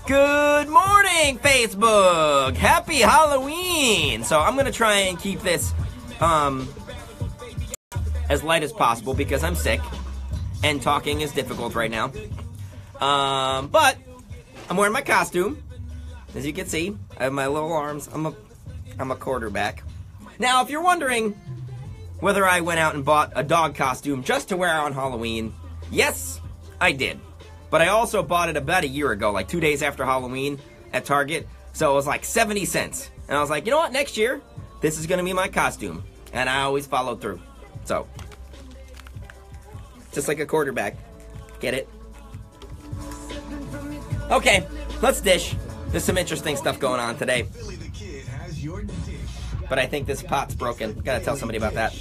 Good morning, Facebook! Happy Halloween! So I'm going to try and keep this as light as possible because I'm sick and talking is difficult right now. But I'm wearing my costume. As you can see, I have my little arms. I'm a quarterback. Now, if you're wondering whether I went out and bought a dog costume just to wear on Halloween, yes, I did. But I also bought it about a year ago, like 2 days after Halloween at Target. So it was like 70 cents. And I was like, you know what, next year, this is going to be my costume. And I always followed through. So, just like a quarterback. Get it? Okay, let's dish. There's some interesting stuff going on today. But I think this pot's broken. Gotta tell somebody about that.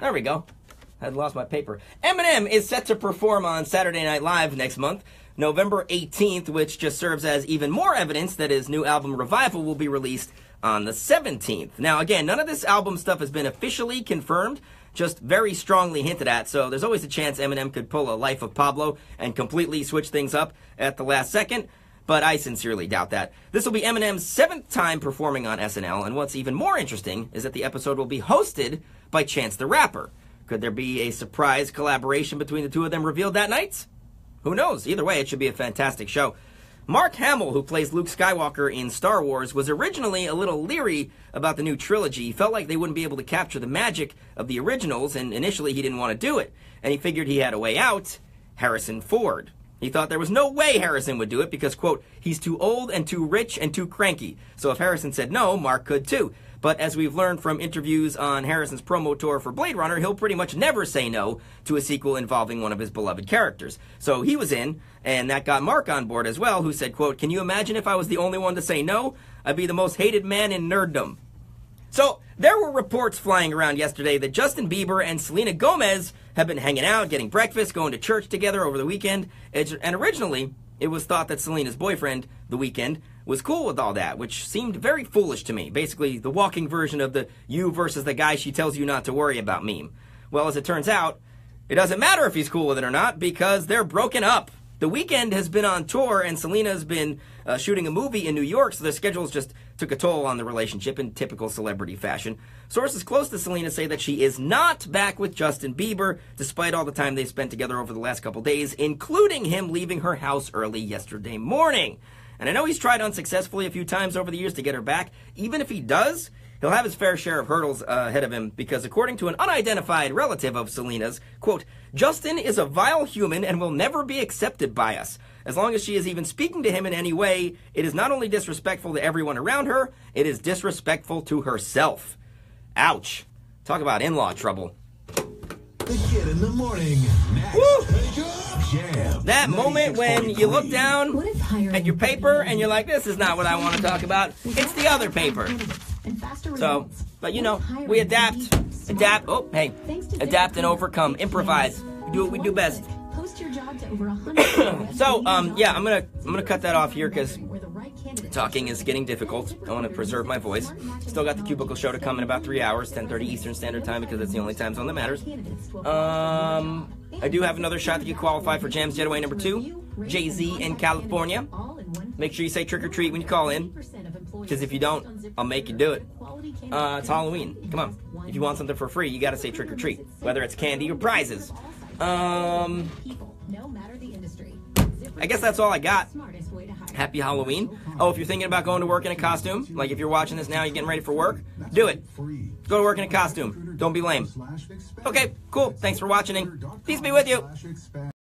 There we go. I had lost my paper. Eminem is set to perform on Saturday Night Live next month, November 18th, which just serves as even more evidence that his new album Revival will be released on the 17th. Now, again, none of this album stuff has been officially confirmed, just very strongly hinted at, so there's always a chance Eminem could pull a Life of Pablo and completely switch things up at the last second, but I sincerely doubt that. This will be Eminem's 7th time performing on SNL, and what's even more interesting is that the episode will be hosted by Chance the Rapper. Could there be a surprise collaboration between the two of them revealed that night? Who knows? Either way, it should be a fantastic show. Mark Hamill, who plays Luke Skywalker in Star Wars, was originally a little leery about the new trilogy. He felt like they wouldn't be able to capture the magic of the originals, and initially he didn't want to do it. And he figured he had a way out, Harrison Ford. He thought there was no way Harrison would do it because, quote, he's too old and too rich and too cranky. So if Harrison said no, Mark could too. But as we've learned from interviews on Harrison's promo tour for Blade Runner, he'll pretty much never say no to a sequel involving one of his beloved characters. So he was in, and that got Mark on board as well, who said, quote, can you imagine if I was the only one to say no? I'd be the most hated man in nerddom. So there were reports flying around yesterday that Justin Bieber and Selena Gomez have been hanging out, getting breakfast, going to church together over the weekend. And originally, it was thought that Selena's boyfriend, The Weeknd, was cool with all that, which seemed very foolish to me. Basically, the walking version of the you versus the guy she tells you not to worry about meme. Well, as it turns out, it doesn't matter if he's cool with it or not because they're broken up. The Weeknd has been on tour and Selena's been shooting a movie in New York, so their schedules just took a toll on the relationship in typical celebrity fashion. Sources close to Selena say that she is not back with Justin Bieber, despite all the time they've spent together over the last couple days, including him leaving her house early yesterday morning. And I know he's tried unsuccessfully a few times over the years to get her back. Even if he does, he'll have his fair share of hurdles ahead of him because according to an unidentified relative of Selena's, quote, Justin is a vile human and will never be accepted by us. As long as she is even speaking to him in any way, it is not only disrespectful to everyone around her, it is disrespectful to herself. Ouch. Talk about in-law trouble. The Kid in the Morning. That moment when you look down at your paper and you're like, this is not what I want to talk about. It's the other paper. So, but you know, we adapt, adapt and overcome, improvise. We do what we do best. So, yeah, I'm gonna cut that off here because talking is getting difficult. I want to preserve my voice. Still got the Cubicle Show to come in about 3 hours, 10:30 Eastern Standard Time, because it's the only time zone that matters. I do have another shot to get qualified for Jams Getaway number 2, Jay-Z in California. Make sure you say trick or treat when you call in, because if you don't, I'll make you do it. It's Halloween. Come on. If you want something for free, you got to say trick or treat, whether it's candy or prizes. I guess that's all I got. Happy Halloween. Oh, if you're thinking about going to work in a costume, like if you're watching this now, you're getting ready for work, do it. Go to work in a costume. Don't be lame. Okay, cool. Thanks for watching. Peace be with you.